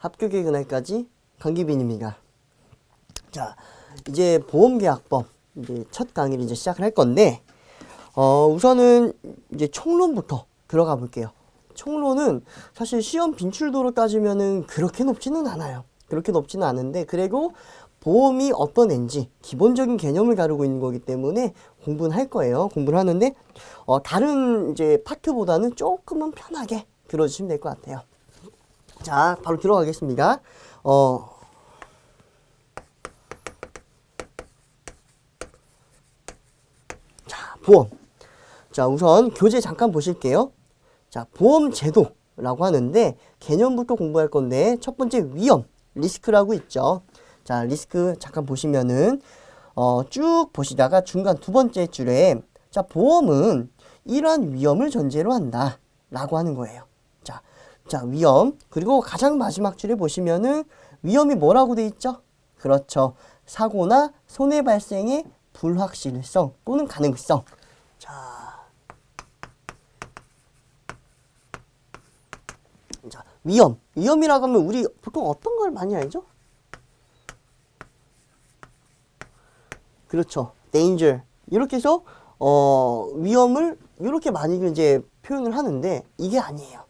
합격의 그날까지 강기빈입니다. 자, 이제 보험계약법 이제 첫 강의를 이제 시작을 할 건데, 우선은 이제 총론부터 들어가 볼게요. 총론은 사실 시험 빈출도로 따지면은 그렇게 높지는 않아요. 그렇게 높지는 않은데, 그리고 보험이 어떤 앤지 기본적인 개념을 다루고 있는 거기 때문에 공부는 할 거예요. 공부를 하는데, 다른 이제 파트보다는 조금은 편하게 들어주시면 될 것 같아요. 자, 바로 들어가겠습니다. 자, 보험. 자, 우선 교재 잠깐 보실게요. 자, 보험제도라고 하는데 개념부터 공부할 건데, 첫 번째 위험, 리스크라고 있죠. 자, 리스크 잠깐 보시면은 쭉 보시다가 중간 두 번째 줄에, 자, 보험은 이러한 위험을 전제로 한다 라고 하는 거예요. 자, 위험. 그리고 가장 마지막 줄에 보시면은 위험이 뭐라고 돼 있죠? 그렇죠. 사고나 손해 발생의 불확실성 또는 가능성. 자, 위험. 위험이라고 하면 우리 보통 어떤 걸 많이 알죠? 그렇죠. danger. 이렇게 해서 위험을 이렇게 많이 이제 표현을 하는데, 이게 아니에요.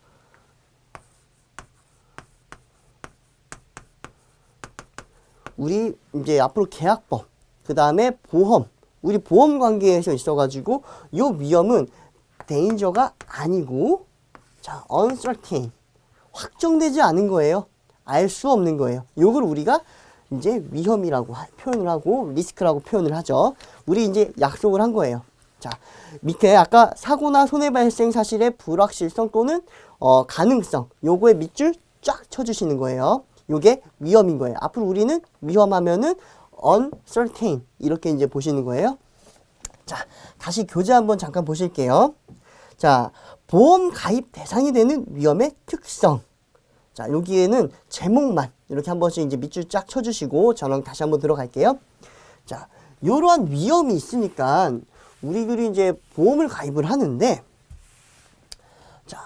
우리 이제 앞으로 계약법, 그 다음에 보험, 우리 보험 관계에서 있어가지고 이 위험은 danger가 아니고, 자, uncertain, 확정되지 않은 거예요. 알 수 없는 거예요. 요걸 우리가 이제 위험이라고 표현을 하고 리스크라고 표현을 하죠. 우리 이제 약속을 한 거예요. 자, 밑에 아까 사고나 손해 발생 사실의 불확실성 또는 가능성, 요거에 밑줄 쫙 쳐주시는 거예요. 요게 위험인 거예요. 앞으로 우리는 위험하면은 uncertain 이렇게 이제 보시는 거예요. 자, 다시 교재 한번 잠깐 보실게요. 자, 보험 가입 대상이 되는 위험의 특성. 자, 여기에는 제목만 이렇게 한 번씩 이제 밑줄 쫙 쳐주시고 저는 다시 한번 들어갈게요. 자, 이러한 위험이 있으니까 우리들이 이제 보험을 가입을 하는데, 자,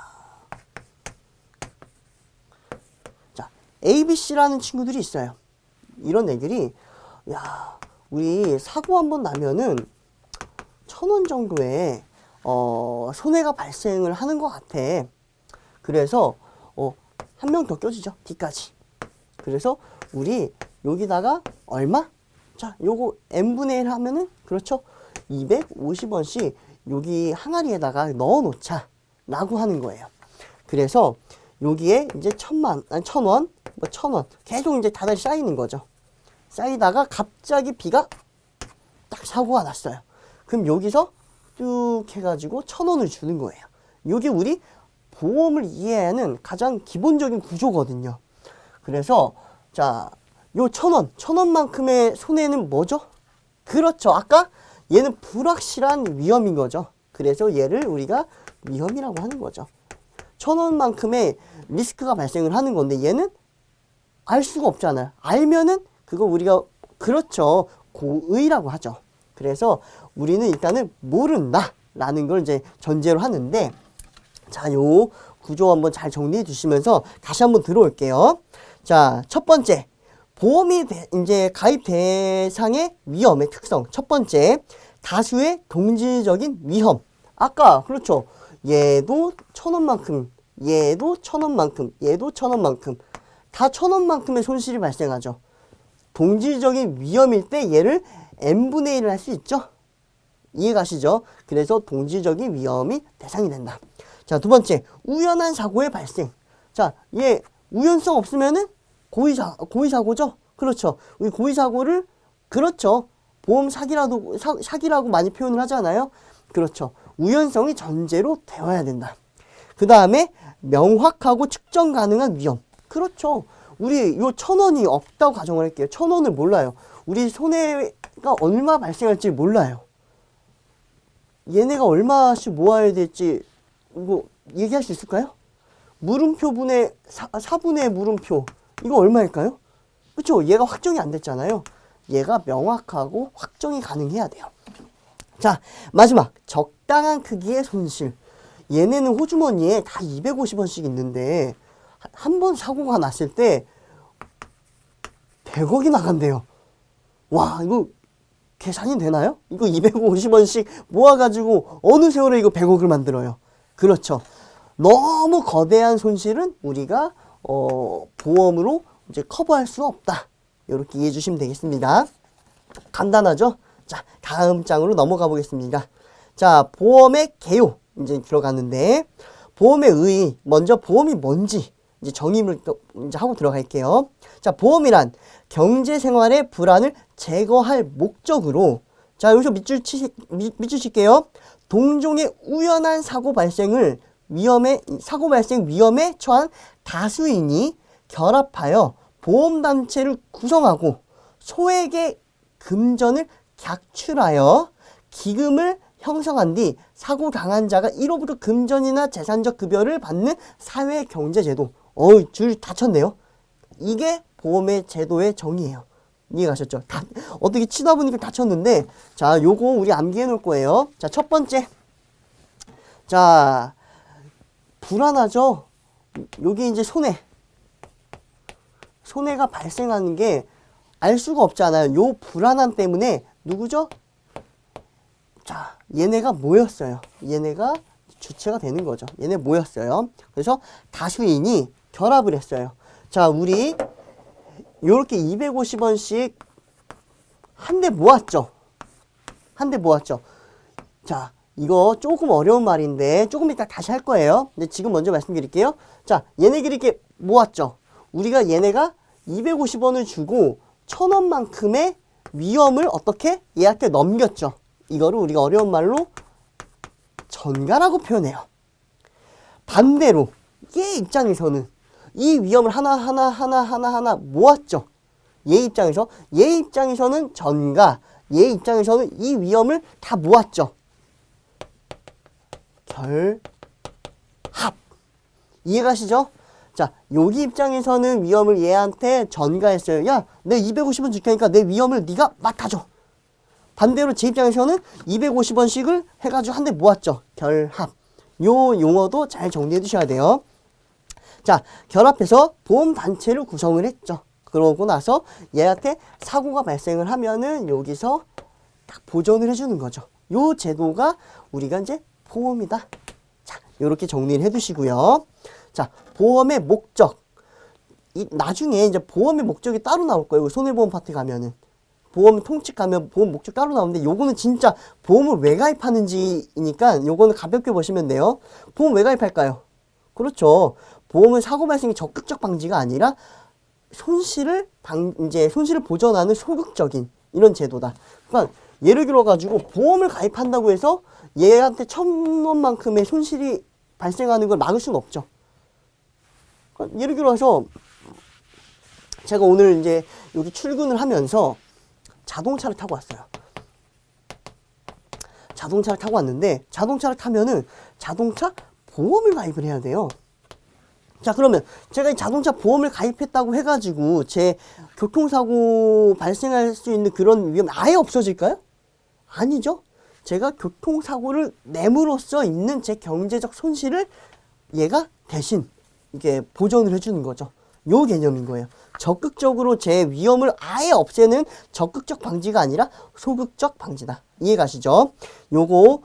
ABC라는 친구들이 있어요. 이런 애들이, 야, 우리 사고 한번 나면은 1,000원 정도의 손해가 발생을 하는 것 같아. 그래서 한 명 더 껴주죠. D까지. 그래서 우리 여기다가 얼마? 자, 요거 n분의 1 하면은, 그렇죠, 250원씩 여기 항아리에다가 넣어 놓자 라고 하는 거예요. 그래서 여기에 이제 1,000원, 뭐 1,000원 계속 이제 다들 쌓이는 거죠. 쌓이다가 갑자기 B가 딱 사고가 났어요. 그럼 여기서 쭉 해가지고 1,000원을 주는 거예요. 요게 우리 보험을 이해하는 가장 기본적인 구조거든요. 그래서 자, 요 1,000원만큼의 손해는 뭐죠? 그렇죠. 아까 얘는 불확실한 위험인 거죠. 그래서 얘를 우리가 위험이라고 하는 거죠. 1,000원만큼의 리스크가 발생을 하는 건데 얘는 알 수가 없잖아요. 알면은 그거 우리가, 그렇죠, 고의라고 하죠. 그래서 우리는 일단은 모른다 라는 걸 이제 전제로 하는데, 자, 요 구조 한번 잘 정리해 주시면서 다시 한번 들어올게요. 자, 첫 번째, 보험이 이제 가입 대상의 위험의 특성. 첫 번째, 다수의 동질적인 위험. 아까, 그렇죠, 얘도 1,000원만큼, 얘도 1,000원만큼, 얘도 1,000원만큼, 다 1,000원만큼의 손실이 발생하죠. 동질적인 위험일 때 얘를 n분의 1을 할 수 있죠. 이해가시죠? 그래서 동질적인 위험이 대상이 된다. 자, 두 번째, 우연한 사고의 발생. 자, 얘 우연성 없으면은 고의사고죠? 그렇죠. 우리 고의사고를, 그렇죠, 보험 사기라고 많이 표현을 하잖아요. 그렇죠. 우연성이 전제로 되어야 된다. 그 다음에 명확하고 측정 가능한 위험. 그렇죠. 우리 요 1,000원이 없다고 가정을 할게요. 1,000원을 몰라요. 우리 손해가 얼마 발생할지 몰라요. 얘네가 얼마씩 모아야 될지 이거 얘기할 수 있을까요? 물음표분의 4분의 물음표, 이거 얼마일까요? 그쵸? 얘가 확정이 안 됐잖아요. 얘가 명확하고 확정이 가능해야 돼요. 자, 마지막, 적당한 크기의 손실. 얘네는 호주머니에 다 250원씩 있는데 한 번 사고가 났을 때 100억이 나간대요. 와, 이거 계산이 되나요? 이거 250원씩 모아가지고 어느 세월에 이거 100억을 만들어요. 그렇죠. 너무 거대한 손실은 우리가 보험으로 이제 커버할 수 없다. 이렇게 이해해 주시면 되겠습니다. 간단하죠? 자, 다음 장으로 넘어가 보겠습니다. 자, 보험의 개요 이제 들어가는데, 보험의 의의, 먼저 보험이 뭔지 이제 정의를 또 이제 하고 들어갈게요. 자, 보험이란 경제생활의 불안을 제거할 목적으로, 자, 여기서 밑줄 칠게요. 동종의 우연한 사고 발생 위험에 처한 다수인이 결합하여 보험단체를 구성하고 소액의 금전을 객출하여 기금을 형성한 뒤 사고 당한 자가 이로부터 금전이나 재산적 급여를 받는 사회경제제도. 줄 다쳤네요. 이게 보험의 제도의 정의예요. 이해가셨죠? 어떻게 치다 보니까 다쳤는데, 자, 요거 우리 암기해 놓을 거예요. 자, 첫 번째. 자, 불안하죠? 요게 이제 손해가 발생하는 게 알 수가 없잖아요. 요 불안함 때문에 누구죠? 자, 얘네가 모였어요. 얘네가 주체가 되는 거죠. 얘네 모였어요. 그래서 다수인이 결합을 했어요. 자, 우리 요렇게 250원씩 한 대 모았죠. 자, 이거 조금 어려운 말인데 조금 이따 다시 할 거예요. 근데 지금 먼저 말씀드릴게요. 자, 얘네들이 이렇게 모았죠. 우리가 얘네가 250원을 주고 1000원만큼의 위험을 어떻게 얘한테 넘겼죠. 이거를 우리가 어려운 말로 전가라고 표현해요. 반대로 얘 입장에서는 이 위험을 하나 모았죠. 얘 입장에서는 전가, 얘 입장에서는 이 위험을 다 모았죠. 결합. 이해가시죠? 자, 여기 입장에서는 위험을 얘한테 전가했어요. 야, 내 250원 줄 테니까 내 위험을 네가 맡아줘. 반대로 제 입장에서는 250원씩을 해가지고 한 대 모았죠. 결합. 요 용어도 잘 정리해 두셔야 돼요. 자, 결합해서 보험단체를 구성을 했죠. 그러고 나서 얘한테 사고가 발생을 하면은 여기서 딱 보전을 해주는 거죠. 요 제도가 우리가 이제 보험이다. 자, 요렇게 정리를 해 두시고요. 자, 보험의 목적. 나중에 이제 보험의 목적이 따로 나올 거예요. 손해보험 파트 가면은. 보험 통칙 가면 보험 목적 따로 나오는데 요거는 진짜 보험을 왜 가입하는지니까 요거는 가볍게 보시면 돼요. 보험 왜 가입할까요? 그렇죠. 보험은 사고 발생이 적극적 방지가 아니라 손실을 보전하는 소극적인 이런 제도다. 그러니까 예를 들어 가지고 보험을 가입한다고 해서 얘한테 1000원만큼의 손실이 발생하는 걸 막을 수는 없죠. 그러니까 예를 들어서 제가 오늘 이제 여기 출근을 하면서 자동차를 타고 왔어요. 자동차를 타고 왔는데 자동차를 타면은 자동차 보험을 가입을 해야 돼요. 자, 그러면 제가 이 자동차 보험을 가입했다고 해가지고 제 교통사고 발생할 수 있는 그런 위험이 아예 없어질까요? 아니죠. 제가 교통사고를 내므로써 있는 제 경제적 손실을 얘가 대신 이게 보전을 해주는 거죠. 요 개념인 거예요. 적극적으로 제 위험을 아예 없애는 적극적 방지가 아니라 소극적 방지다. 이해가시죠? 요거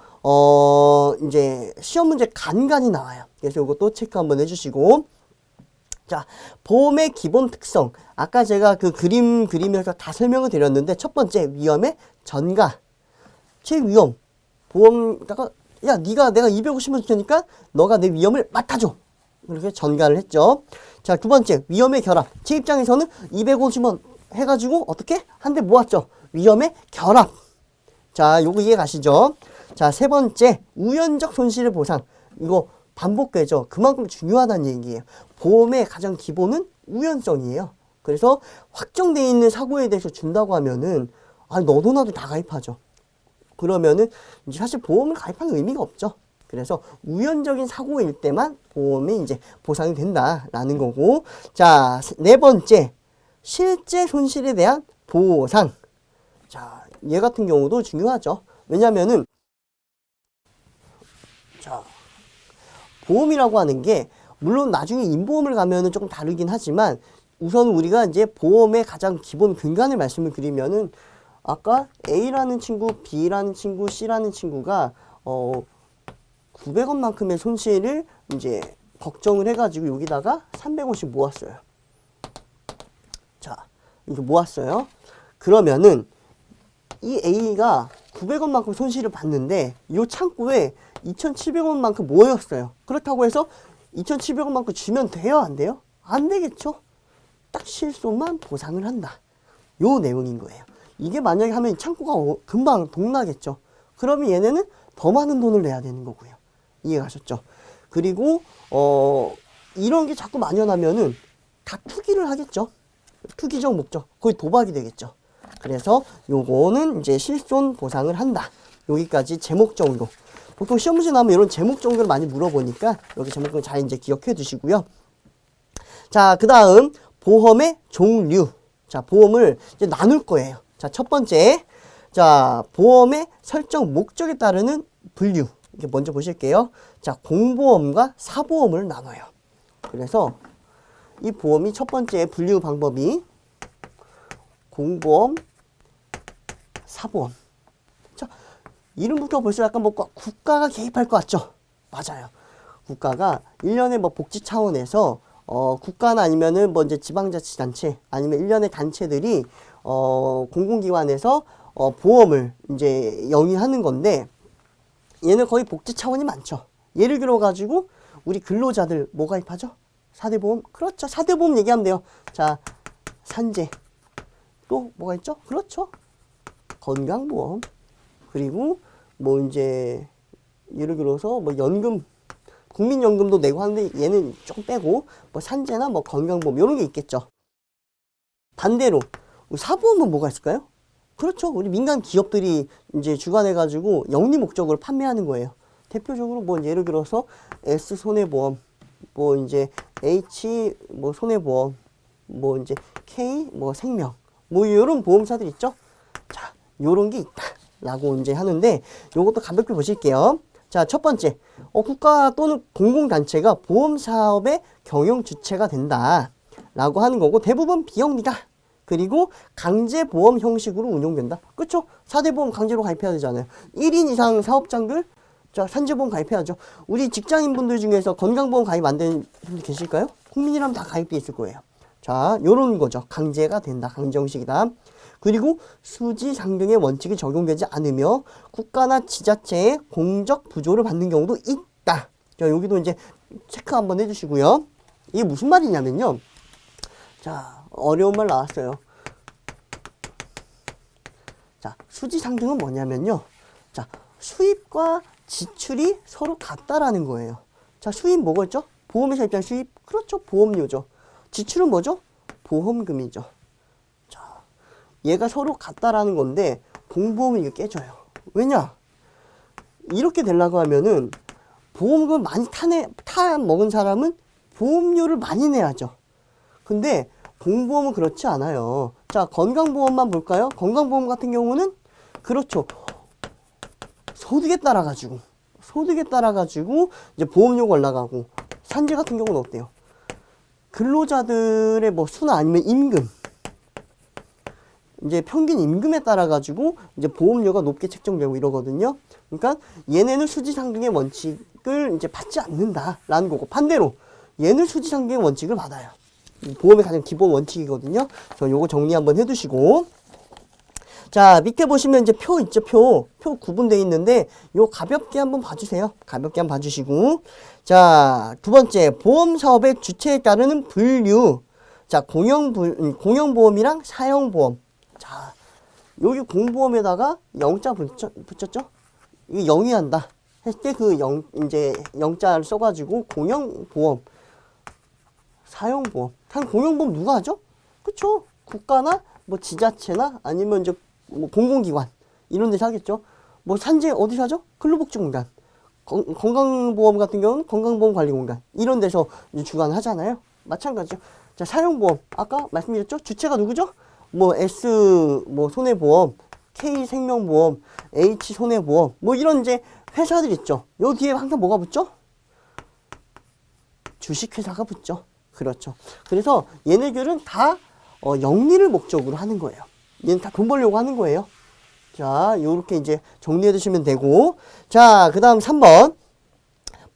이제 시험 문제 간간히 나와요. 그래서 요것도 체크 한번 해주시고, 자, 보험의 기본 특성. 아까 제가 그 그리면서 다 설명을 드렸는데, 첫 번째 위험의 전가. 최위험. 보험가가 야, 내가 250원 줄 테니까 너가 내 위험을 맡아줘. 이렇게 전가를 했죠. 자, 두 번째 위험의 결합. 제 입장에서는 250원 해가지고 어떻게 한 대 모았죠. 위험의 결합. 자, 요거 이해 가시죠? 자, 세 번째 우연적 손실의 보상. 이거 반복되죠. 그만큼 중요하다는 얘기예요. 보험의 가장 기본은 우연성이에요. 그래서 확정되어 있는 사고에 대해서 준다고 하면은 너도 나도 다 가입하죠. 그러면은 이제 사실 보험을 가입하는 의미가 없죠. 그래서 우연적인 사고일 때만 보험이 이제 보상이 된다라는 거고. 자, 네 번째 실제 손실에 대한 보상. 자, 얘 같은 경우도 중요하죠. 왜냐면은 자, 보험이라고 하는 게 물론 나중에 인보험을 가면은 조금 다르긴 하지만 우선 우리가 이제 보험의 가장 기본 근간을 말씀을 드리면은 아까 A라는 친구, B라는 친구, C라는 친구가 900원만큼의 손실을 이제 걱정을 해가지고 여기다가 300원씩 모았어요. 자, 이거 모았어요. 그러면은 이 A가 900원만큼 손실을 봤는데 이 창구에 2,700원만큼 모였어요. 그렇다고 해서 2,700원만큼 주면 돼요? 안 돼요? 안 되겠죠? 딱 실손만 보상을 한다. 요 내용인 거예요. 이게 만약에 하면 창구가 금방 동나겠죠. 그러면 얘네는 더 많은 돈을 내야 되는 거고요. 이해가셨죠? 그리고 이런 게 자꾸 만연하면은 다 투기를 하겠죠. 투기적 목적, 거의 도박이 되겠죠. 그래서 요거는 이제 실손 보상을 한다. 여기까지 제목 정도. 보통 시험 문제 나오면 이런 제목 정도를 많이 물어보니까 여기 제목을 잘 이제 기억해 두시고요. 자, 그 다음 보험의 종류. 자, 보험을 이제 나눌 거예요. 자, 첫 번째. 자, 보험의 설정 목적에 따르는 분류. 이렇게 먼저 보실게요. 자, 공보험과 사보험을 나눠요. 그래서 이 보험이 첫 번째 분류 방법이 공보험, 사보험. 자, 이름부터 벌써 약간 뭐 국가가 개입할 것 같죠? 맞아요. 국가가 1년에 뭐 복지 차원에서 국가나 아니면은 뭐 이제 지방자치단체 아니면 1년의 단체들이 공공기관에서 보험을 이제 영위하는 건데 얘는 거의 복지 차원이 많죠. 예를 들어 가지고 우리 근로자들 뭐 가입하죠? 4대 보험? 그렇죠. 4대 보험 얘기하면 돼요. 자, 산재. 또 뭐가 있죠? 그렇죠. 건강보험. 그리고 뭐 이제 예를 들어서 뭐 연금, 국민연금도 내고 하는데 얘는 조금 빼고 뭐 산재나 뭐 건강보험 이런 게 있겠죠. 반대로 사보험은 뭐가 있을까요? 그렇죠. 우리 민간 기업들이 이제 주관해가지고 영리 목적으로 판매하는 거예요. 대표적으로 뭐 예를 들어서 S 손해보험, 뭐 이제 H 뭐 손해보험, 뭐 이제 K 뭐 생명, 뭐 이런 보험사들 있죠. 자, 요런 게 있다라고 이제 하는데 요것도 가볍게 보실게요. 자, 첫 번째, 국가 또는 공공단체가 보험 사업의 경영 주체가 된다라고 하는 거고 대부분 비영리다. 그리고 강제보험 형식으로 운용된다. 그렇죠? 4대 보험 강제로 가입해야 되잖아요. 1인 이상 사업장들 자, 산재보험 가입해야죠. 우리 직장인분들 중에서 건강보험 가입 안 되는 분들 계실까요? 국민이라면 다 가입돼 있을 거예요. 자, 요런 거죠. 강제가 된다. 강제 형식이다. 그리고 수지상등의 원칙이 적용되지 않으며 국가나 지자체의 공적 부조를 받는 경우도 있다. 자, 여기도 이제 체크 한번 해주시고요. 이게 무슨 말이냐면요. 자, 어려운 말 나왔어요. 자, 수지상등은 뭐냐면요. 자, 수입과 지출이 서로 같다라는 거예요. 자, 수입 뭐겠죠? 보험회사 입장 수입? 그렇죠. 보험료죠. 지출은 뭐죠? 보험금이죠. 자, 얘가 서로 같다라는 건데 공보험은 이거 깨져요. 왜냐? 이렇게 되려고 하면은 보험금 많이 먹은 사람은 보험료를 많이 내야죠. 근데 공보험은 그렇지 않아요. 자, 건강보험만 볼까요? 건강보험 같은 경우는 그렇죠. 소득에 따라 가지고 이제 보험료가 올라가고 산재 같은 경우는 어때요? 근로자들의 뭐 수나 아니면 임금 이제 평균 임금에 따라 가지고 이제 보험료가 높게 책정되고 이러거든요. 그러니까 얘네는 수지상등의 원칙을 이제 받지 않는다라는 거고 반대로 얘는 수지상등의 원칙을 받아요. 보험의 가장 기본 원칙이거든요. 저 요거 정리 한번 해두시고 자, 밑에 보시면 이제 표 있죠, 표 구분되어 있는데 요 가볍게 한번 봐주세요. 가볍게 한번 봐주시고 자, 두 번째 보험 사업의 주체에 따르는 분류. 자, 공영보험이랑 사형보험. 자, 여기 공보험에다가 영자 붙였죠? 이거 영위한다 했을 때 그 이제 영자를 써가지고 공영보험, 사형보험. 공영보험 누가 하죠? 그쵸? 국가나 뭐 지자체나 아니면 이제 뭐 공공기관 이런 데서 하겠죠. 뭐 산재 어디서 하죠? 근로복지공단. 건강보험 같은 경우는 건강보험관리공단 이런 데서 이제 주관하잖아요. 마찬가지죠. 자, 사형보험 아까 말씀드렸죠. 주체가 누구죠? 뭐 S 뭐 손해보험, K 생명보험, H 손해보험 뭐 이런 이제 회사들 있죠. 요 뒤에 항상 뭐가 붙죠? 주식회사가 붙죠. 그렇죠. 그래서 얘네들은 다 영리를 목적으로 하는 거예요. 얘는 다 돈 벌려고 하는 거예요. 자, 요렇게 이제 정리해 두시면 되고. 자, 그 다음 3번.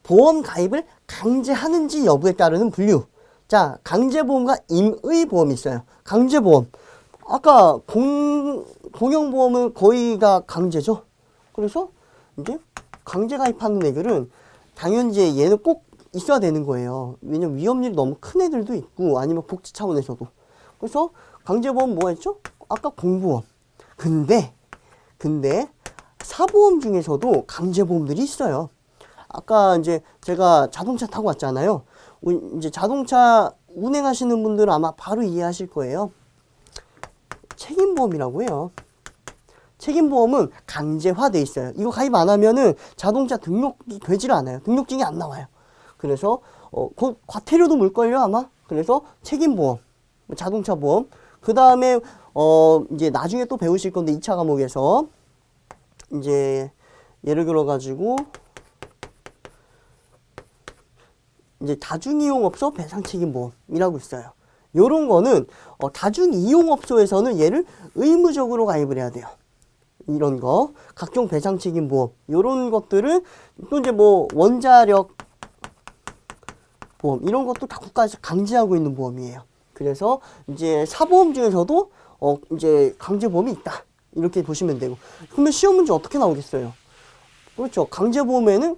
보험 가입을 강제하는지 여부에 따르는 분류. 자, 강제보험과 임의보험이 있어요. 강제보험. 아까 공영보험은 거의 다 강제죠. 그래서 이제 강제 가입하는 애들은 당연히 이제 얘는 꼭 있어야 되는 거예요. 왜냐면 위험률이 너무 큰 애들도 있고 아니면 복지 차원에서도. 그래서 강제보험 뭐가 있죠? 아까 공보험. 근데 사보험 중에서도 강제보험들이 있어요. 아까 이제 제가 자동차 타고 왔잖아요. 이제 자동차 운행하시는 분들은 아마 바로 이해하실 거예요. 책임보험이라고 해요. 책임보험은 강제화돼 있어요. 이거 가입 안 하면은 자동차 등록이 되질 않아요. 등록증이 안 나와요. 그래서 과태료도 물걸요 아마. 그래서 책임보험, 자동차 보험. 그 다음에 이제 나중에 또 배우실 건데 2차 과목에서 이제 예를 들어 가지고 이제 다중이용업소 배상책임보험이라고 있어요. 요런 거는 다중이용업소에서는 얘를 의무적으로 가입을 해야 돼요. 이런 거 각종 배상책임보험 요런 것들은 또 이제 뭐 원자력 보험 이런 것도 다 국가에서 강제하고 있는 보험이에요. 그래서 이제 사보험 중에서도 이제 강제보험이 있다 이렇게 보시면 되고. 그러면 시험 문제 어떻게 나오겠어요? 그렇죠. 강제보험에는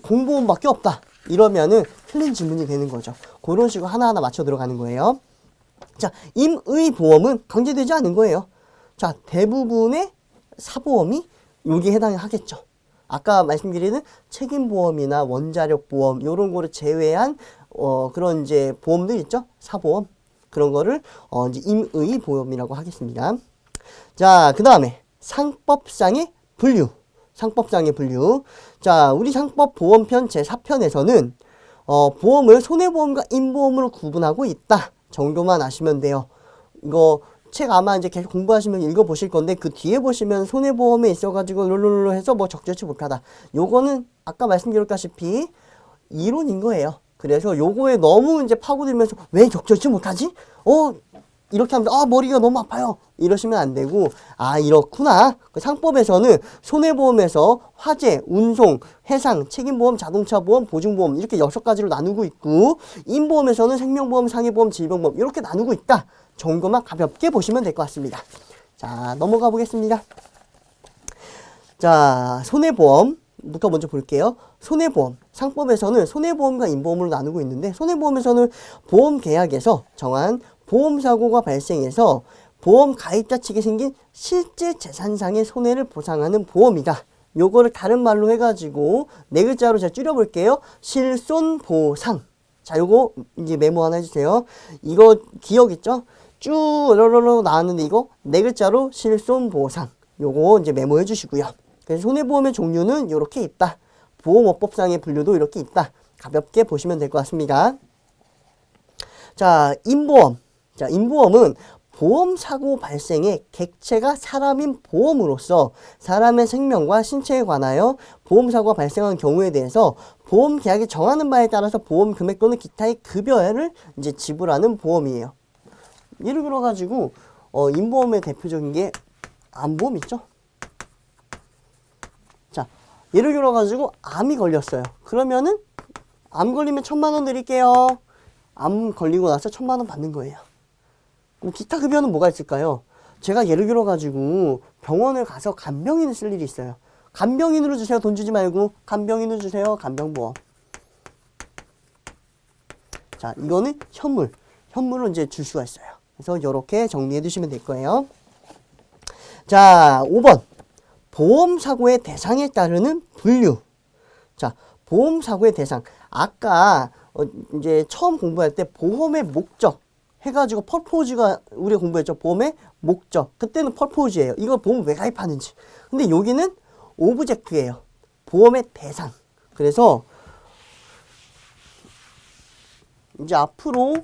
공보험밖에 없다 이러면은 틀린 질문이 되는 거죠. 그런 식으로 하나하나 맞춰 들어가는 거예요. 자, 임의보험은 강제되지 않은 거예요. 자, 대부분의 사보험이 여기에 해당하겠죠. 아까 말씀드리는 책임보험이나 원자력보험 요런 거를 제외한 그런 이제 보험들 있죠. 사보험 그런 거를 이제 임의보험이라고 하겠습니다. 자, 그 다음에 상법상의 분류. 상법상의 분류. 자, 우리 상법 보험편 제4편에서는 보험을 손해보험과 임보험으로 구분하고 있다 정도만 아시면 돼요. 이거 책 아마 이제 계속 공부하시면 읽어보실 건데 그 뒤에 보시면 손해보험에 있어가지고 룰루루 해서 뭐 적절치 못하다. 요거는 아까 말씀드렸다시피 이론인 거예요. 그래서 요거에 너무 이제 파고들면서 왜 적절치 못하지? 이렇게 하면 머리가 너무 아파요. 이러시면 안 되고 이렇구나. 그 상법에서는 손해보험에서 화재, 운송, 해상, 책임보험, 자동차보험, 보증보험 이렇게 6가지로 나누고 있고 임보험에서는 생명보험, 상해보험, 질병보험 이렇게 나누고 있다. 정도만 가볍게 보시면 될 것 같습니다. 자, 넘어가 보겠습니다. 자, 손해보험부터 먼저 볼게요. 손해보험. 상법에서는 손해보험과 임보험으로 나누고 있는데 손해보험에서는 보험계약에서 정한 보험사고가 발생해서 보험 가입자 측에 생긴 실제 재산상의 손해를 보상하는 보험이다. 요거를 다른 말로 해가지고 4글자로 제가 줄여볼게요. 실손보상. 자, 요거 이제 메모 하나 해주세요. 이거 기억 있죠? 쭉 러러러 나왔는데 이거 4글자로 실손보상. 요거 이제 메모해 주시고요. 그래서 손해보험의 종류는 이렇게 있다. 보험업법상의 분류도 이렇게 있다. 가볍게 보시면 될 것 같습니다. 자, 임보험. 자, 임보험은 보험사고 발생의 객체가 사람인 보험으로서 사람의 생명과 신체에 관하여 보험사고가 발생한 경우에 대해서 보험계약이 정하는 바에 따라서 보험 금액 또는 기타의 급여를 이제 지불하는 보험이에요. 예를 들어가지고 임보험의 대표적인 게 암보험 있죠? 자, 예를 들어가지고 암이 걸렸어요. 그러면은 암 걸리면 1,000만 원 드릴게요. 암 걸리고 나서 1,000만 원 받는 거예요. 그럼 기타 급여는 뭐가 있을까요? 제가 예를 들어가지고 병원을 가서 간병인을 쓸 일이 있어요. 간병인으로 주세요. 돈 주지 말고 간병인으로 주세요. 간병보험. 자, 이거는 현물로 이제 줄 수가 있어요. 그래서 이렇게 정리해 두시면 될 거예요. 자, 5번. 보험사고의 대상에 따르는 분류. 자, 보험사고의 대상. 아까 이제 처음 공부할 때 보험의 목적 해가지고 퍼포즈가 우리가 공부했죠. 보험의 목적. 그때는 퍼포즈예요. 이거 보험 왜 가입하는지. 근데 여기는 오브젝트예요. 보험의 대상. 그래서 이제 앞으로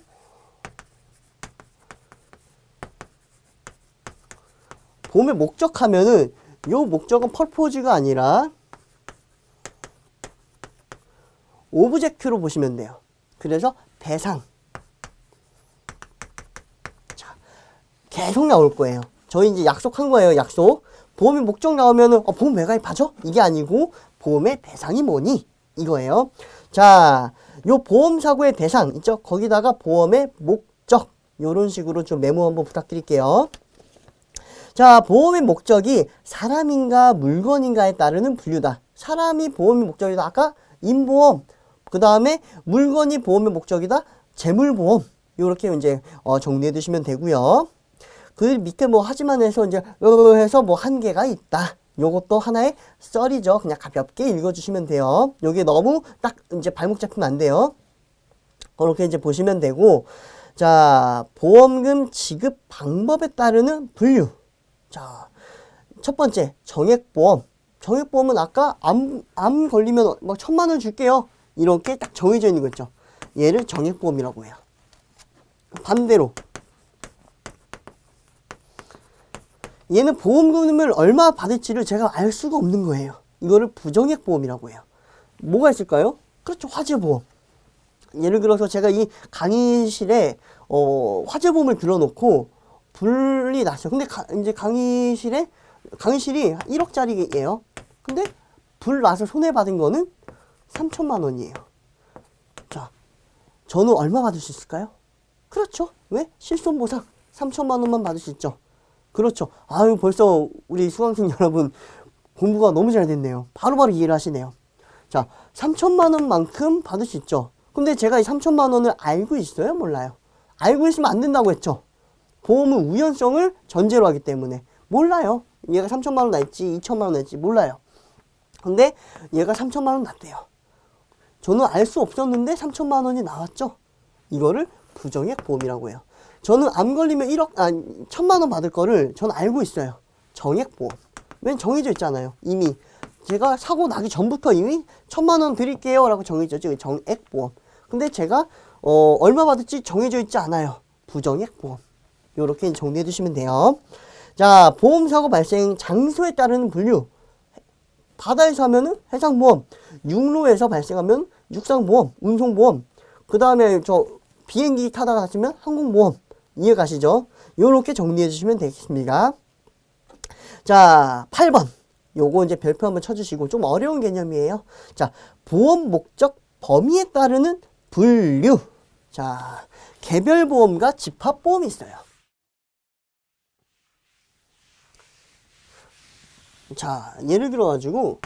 보험의 목적 하면은 요 목적은 퍼포즈가 아니라 오브젝트로 보시면 돼요. 그래서 대상. 계속 나올 거예요. 저희 이제 약속한 거예요. 약속. 보험의 목적 나오면은 보험 왜 가입하죠? 이게 아니고 보험의 대상이 뭐니? 이거예요. 자, 요 보험 사고의 대상 있죠? 거기다가 보험의 목적 요런 식으로 좀 메모 한번 부탁드릴게요. 자, 보험의 목적이 사람인가 물건인가에 따르는 분류다. 사람이 보험의 목적이다. 아까 인보험. 그 다음에 물건이 보험의 목적이다. 재물보험. 요렇게 이제 정리해 두시면 되고요. 그 밑에 뭐 하지만 해서 이제 해서 뭐 한계가 있다. 요것도 하나의 썰이죠. 그냥 가볍게 읽어주시면 돼요. 요게 너무 딱 이제 발목 잡히면 안 돼요. 그렇게 이제 보시면 되고, 자, 보험금 지급 방법에 따르는 분류. 자, 첫 번째 정액보험. 정액보험은 아까 암 걸리면 막 1,000만 원 줄게요. 이렇게 딱 정해져 있는 거 있죠. 얘를 정액보험이라고 해요. 반대로 얘는 보험금을 얼마 받을지를 제가 알 수가 없는 거예요. 이거를 부정액보험이라고 해요. 뭐가 있을까요? 그렇죠. 화재보험. 예를 들어서 제가 이 강의실에 화재보험을 들어놓고 불이 났어요. 근데 이제 강의실이 1억짜리예요. 근데 불 나서 손해받은 거는 3천만 원이에요. 자, 저는 얼마 받을 수 있을까요? 그렇죠. 왜? 실손보상 3천만 원만 받을 수 있죠. 그렇죠. 아유, 벌써 우리 수강생 여러분 공부가 너무 잘 됐네요. 바로바로 이해를 하시네요. 자, 3천만 원만큼 받을 수 있죠. 근데 제가 이 3천만 원을 알고 있어요? 몰라요? 알고 있으면 안 된다고 했죠. 보험은 우연성을 전제로 하기 때문에 몰라요. 얘가 3천만 원 날지 2천만 원 날지 몰라요. 근데 얘가 3천만 원 났대요. 저는 알 수 없었는데 3천만 원이 나왔죠. 이거를 부정액 보험이라고 해요. 저는 암 걸리면 1,000만 원 받을 거를 저는 알고 있어요. 정액보험. 왜 정해져 있잖아요. 이미 제가 사고 나기 전부터 이미 1,000만 원 드릴게요 라고 정해져 있죠. 정액보험. 근데 제가 얼마 받을지 정해져 있지 않아요. 부정액보험. 요렇게 정리해 두시면 돼요. 자, 보험사고 발생 장소에 따르는 분류. 바다에서 하면은 해상보험, 육로에서 발생하면 육상보험, 운송보험, 그 다음에 저 비행기 타다가 다치면 항공보험. 이해 가시죠? 요렇게 정리해 주시면 되겠습니다. 자, 8번. 요거 이제 별표 한번 쳐주시고 좀 어려운 개념이에요. 자, 보험 목적 범위에 따르는 분류. 자, 개별보험과 집합보험이 있어요. 자, 예를 들어가지고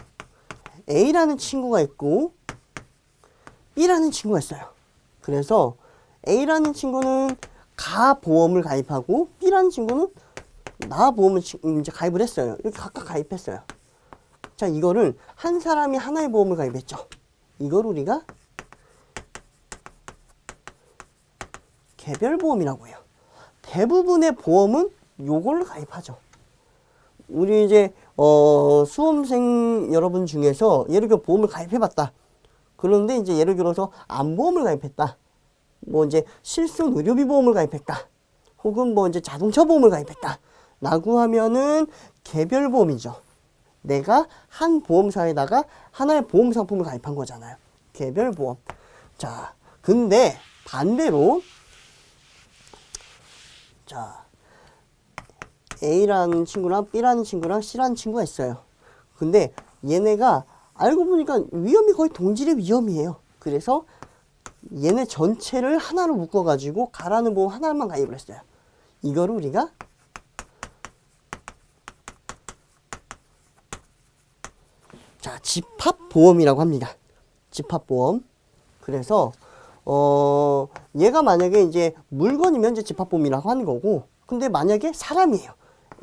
A라는 친구가 있고 B라는 친구가 있어요. 그래서 A라는 친구는 가보험을 가입하고 B라는 친구는 나보험을 이제 가입을 했어요. 이렇게 각각 가입했어요. 자, 이거를 한 사람이 하나의 보험을 가입했죠. 이걸 우리가 개별보험이라고 해요. 대부분의 보험은 요걸 가입하죠. 우리 이제 수험생 여러분 중에서 예를 들어 보험을 가입해봤다. 그런데 이제 예를 들어서 암보험을 가입했다. 뭐 이제 실손 의료비 보험을 가입했다. 혹은 뭐 이제 자동차 보험을 가입했다. 라고 하면은 개별보험이죠. 내가 한 보험사에다가 하나의 보험 상품을 가입한 거잖아요. 개별보험. 자, 근데 반대로 자, A라는 친구랑 B라는 친구랑 C라는 친구가 있어요. 근데 얘네가 알고 보니까 위험이 거의 동질의 위험이에요. 그래서 얘네 전체를 하나로 묶어가지고 가라는 보험 하나만 가입을 했어요. 이거를 우리가 자, 집합보험이라고 합니다. 집합보험. 그래서 얘가 만약에 이제 물건이면 이제 집합보험이라고 하는 거고, 근데 만약에 사람이에요.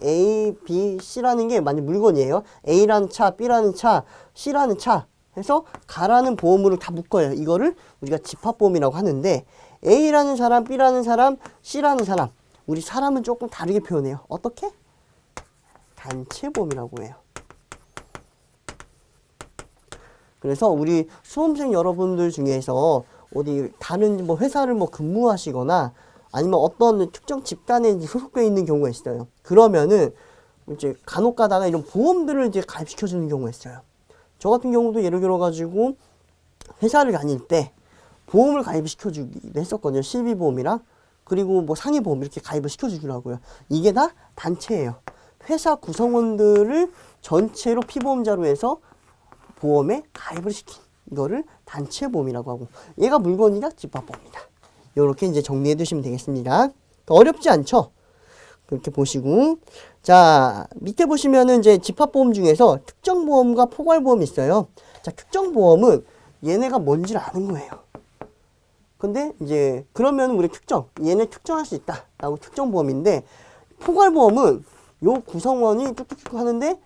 A, B, C라는 게 만약 물건이에요. A라는 차, B라는 차, C라는 차 해서 가라는 보험으로 다 묶어요. 이거를 우리가 집합보험이라고 하는데 A라는 사람, B라는 사람, C라는 사람. 우리 사람은 조금 다르게 표현해요. 어떻게? 단체보험이라고 해요. 그래서 우리 수험생 여러분들 중에서 어디 다른 뭐 회사를 뭐 근무하시거나 아니면 어떤 특정 집단에 소속되어 있는 경우가 있어요. 그러면은 이제 간혹 가다가 이런 보험들을 이제 가입시켜 주는 경우가 있어요. 저 같은 경우도 예를 들어 가지고 회사를 다닐 때 보험을 가입시켜 주기도 했었거든요. 실비보험이랑. 그리고 뭐 상해보험 이렇게 가입을 시켜주더라고요. 이게 다 단체예요. 회사 구성원들을 전체로 피보험자로 해서 보험에 가입을 시킨 이거를 단체보험이라고 하고, 얘가 물건이다 집합보험이다. 이렇게 이제 정리해 두시면 되겠습니다. 어렵지 않죠? 그렇게 보시고, 자 밑에 보시면은 이제 집합보험 중에서 특정보험과 포괄보험이 있어요. 자, 특정보험은 얘네가 뭔지를 아는 거예요. 근데 이제 그러면 우리 얘네 특정할 수 있다 라고 특정보험인데, 포괄보험은 요 구성원이 뚝뚝뚝 하는데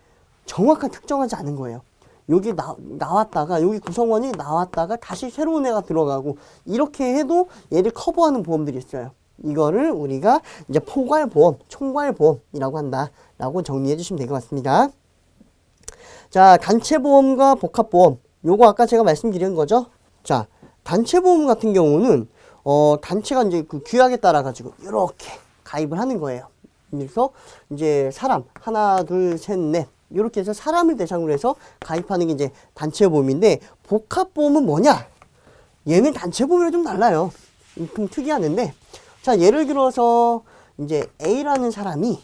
정확한 특정하지 않은 거예요. 여기 나왔다가 여기 구성원이 나왔다가 다시 새로운 애가 들어가고, 이렇게 해도 얘를 커버하는 보험들이 있어요. 이거를 우리가 이제 포괄보험, 총괄보험이라고 한다라고 정리해 주시면 될 것 같습니다. 자, 단체보험과 복합보험, 요거 아까 제가 말씀드린 거죠. 자, 단체보험 같은 경우는 단체가 이제 그 규약에 따라 가지고 이렇게 가입을 하는 거예요. 그래서 이제 사람 하나, 둘, 셋, 넷 이렇게 해서 사람을 대상으로 해서 가입하는 게 이제 단체보험인데, 복합보험은 뭐냐? 얘는 단체보험이랑 좀 달라요. 좀 특이하는데, 자, 예를 들어서 이제 A라는 사람이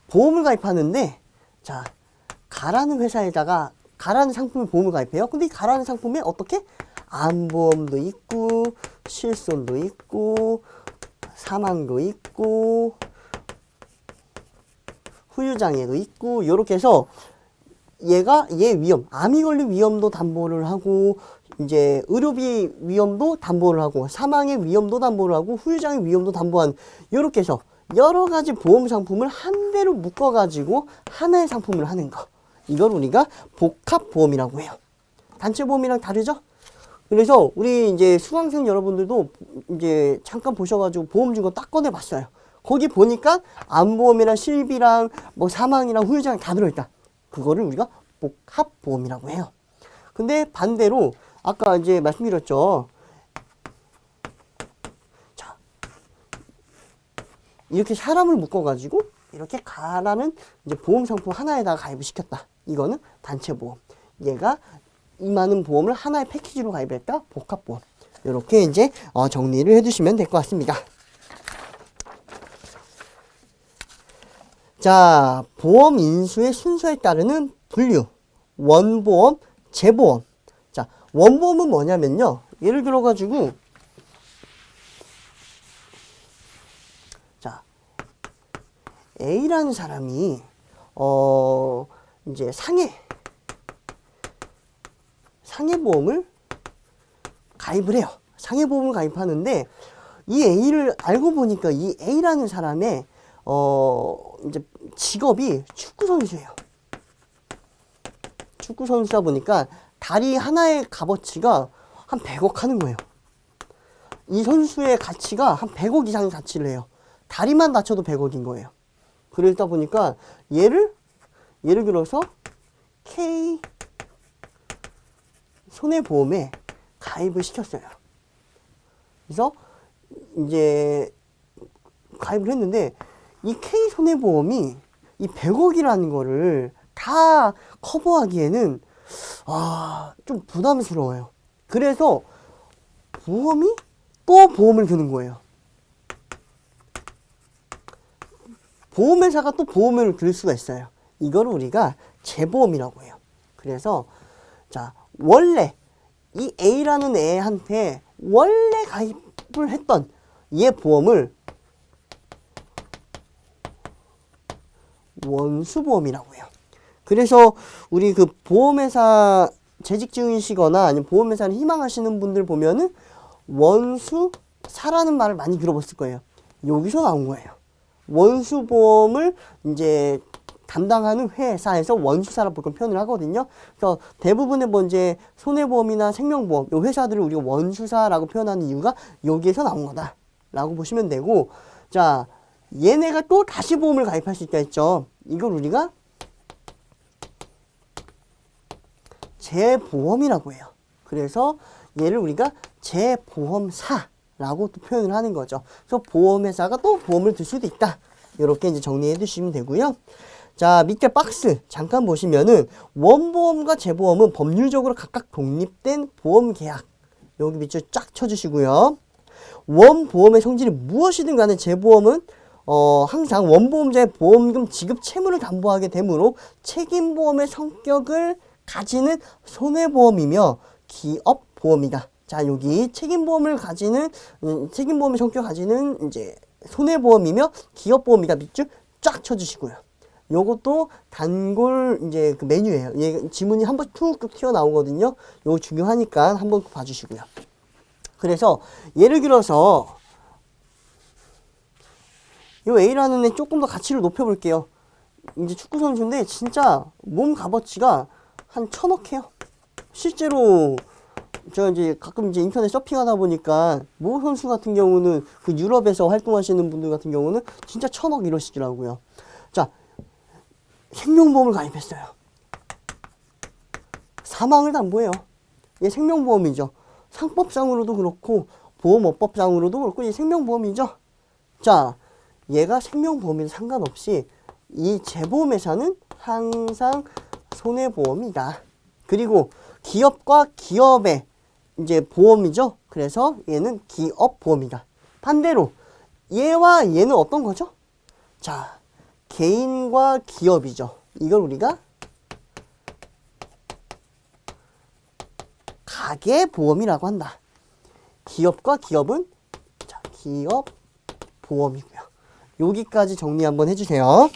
보험을 가입하는데, 자, 가라는 회사에다가 가라는 상품에 보험을 가입해요. 근데 이 가라는 상품에 어떻게? 암보험도 있고, 실손도 있고, 사망도 있고, 후유장애도 있고, 요렇게 해서 얘 위험, 암이 걸릴 위험도 담보를 하고, 이제 의료비 위험도 담보를 하고, 사망의 위험도 담보를 하고, 후유장애 위험도 담보한, 요렇게 해서 여러 가지 보험 상품을 한 대로 묶어가지고 하나의 상품을 하는 거. 이걸 우리가 복합보험이라고 해요. 단체보험이랑 다르죠? 그래서 우리 이제 수강생 여러분들도 이제 잠깐 보셔가지고 보험 증거 딱 꺼내봤어요. 거기 보니까 암보험이랑 실비랑 뭐 사망이랑 후유장애 다 들어있다. 그거를 우리가 복합보험이라고 해요. 근데 반대로 아까 이제 말씀드렸죠. 자, 이렇게 사람을 묶어가지고 이렇게 가라는 이제 보험 상품 하나에다가 가입을 시켰다. 이거는 단체보험. 얘가 이 많은 보험을 하나의 패키지로 가입했다. 복합보험. 이렇게 이제 정리를 해주시면 될 것 같습니다. 자, 보험 인수의 순서에 따르는 분류. 원보험, 재보험. 자, 원보험은 뭐냐면요. 예를 들어가지고, 자, A라는 사람이, 이제 상해보험을 가입을 해요. 상해보험을 가입하는데, 이 A를 알고 보니까 이 A라는 사람의, 이제 직업이 축구선수예요. 축구선수다 보니까 다리 하나의 값어치가 한 100억 하는 거예요. 이 선수의 가치가 한 100억 이상 가치를 해요. 다리만 다쳐도 100억인 거예요. 그러다 보니까 예를 들어서 K 손해보험에 가입을 시켰어요. 그래서 이제 가입을 했는데, 이 K 손해보험이 이 100억이라는 거를 다 커버하기에는 좀 부담스러워요. 그래서 보험이 또 보험을 드는 거예요. 보험회사가 또 보험을 들 수가 있어요. 이걸 우리가 재보험이라고 해요. 그래서 자, 원래 이 A라는 애한테 원래 가입을 했던 얘 보험을 원수보험이라고 해요. 그래서 우리 그 보험회사 재직 중이시거나 아니면 보험회사를 희망하시는 분들 보면은 원수사라는 말을 많이 들어봤을 거예요. 여기서 나온 거예요. 원수보험을 이제 담당하는 회사에서 원수사라고 보통 표현을 하거든요. 그래서 대부분의 뭐 이제 손해보험이나 생명보험, 요 회사들을 우리가 원수사라고 표현하는 이유가 여기에서 나온 거다라고 보시면 되고, 자, 얘네가 또 다시 보험을 가입할 수 있다 했죠. 이걸 우리가 재보험이라고 해요. 그래서 얘를 우리가 재보험사라고 또 표현을 하는 거죠. 그래서 보험회사가 또 보험을 들 수도 있다. 이렇게 이제 정리해 두시면 되고요. 자, 밑에 박스 잠깐 보시면은 원보험과 재보험은 법률적으로 각각 독립된 보험계약. 여기 밑줄 쫙 쳐주시고요. 원보험의 성질이 무엇이든 간에 재보험은 항상 원보험자의 보험금 지급 채무를 담보하게 되므로 책임보험의 성격을 가지는 손해보험이며 기업보험이다. 자, 여기 책임보험의 성격 가지는 이제 손해보험이며 기업보험이다. 밑줄 쫙 쳐주시고요. 요것도 단골 이제 그 메뉴예요. 얘 지문이 한 번 툭툭 튀어나오거든요. 요거 중요하니까 한번 봐주시고요. 그래서 예를 들어서 요 A라는 애 조금 더 가치를 높여볼게요. 이제 축구 선수인데 진짜 몸 값어치가 한 1,000억 해요. 실제로 제가 이제 가끔 이제 인터넷 서핑하다 보니까 모 선수 같은 경우는 그 유럽에서 활동하시는 분들 같은 경우는 진짜 1,000억 이러시더라고요. 자, 생명보험을 가입했어요. 사망을 담보해요. 얘 생명보험이죠. 상법상으로도 그렇고 보험업법상으로도 그렇고 이 생명보험이죠. 자, 얘가 생명보험에도 상관없이 이 재보험회사는 항상 손해보험이다. 그리고 기업과 기업의 이제 보험이죠. 그래서 얘는 기업보험이다. 반대로 얘와 얘는 어떤 거죠? 자, 개인과 기업이죠. 이걸 우리가 가계보험이라고 한다. 기업과 기업은 자, 기업보험이고요. 여기까지 정리 한번 해주세요.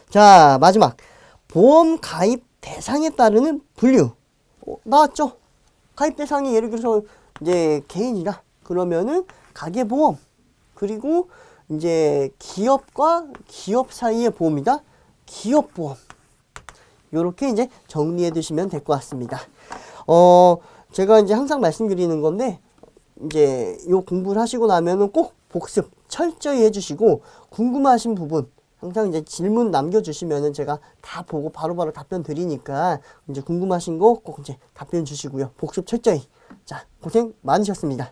자, 마지막 보험 가입 대상에 따르는 분류 나왔죠? 가입 대상이 예를 들어서 이제 개인이다. 그러면은 가계보험. 그리고 이제 기업과 기업 사이의 보험이다. 기업보험. 요렇게 이제 정리해 두시면 될 것 같습니다. 제가 이제 항상 말씀드리는 건데, 이제 요 공부를 하시고 나면은 꼭 복습 철저히 해주시고, 궁금하신 부분, 항상 이제 질문 남겨주시면은 제가 다 보고 바로바로 답변 드리니까, 이제 궁금하신 거 꼭 이제 답변 주시고요. 복습 철저히. 자, 고생 많으셨습니다.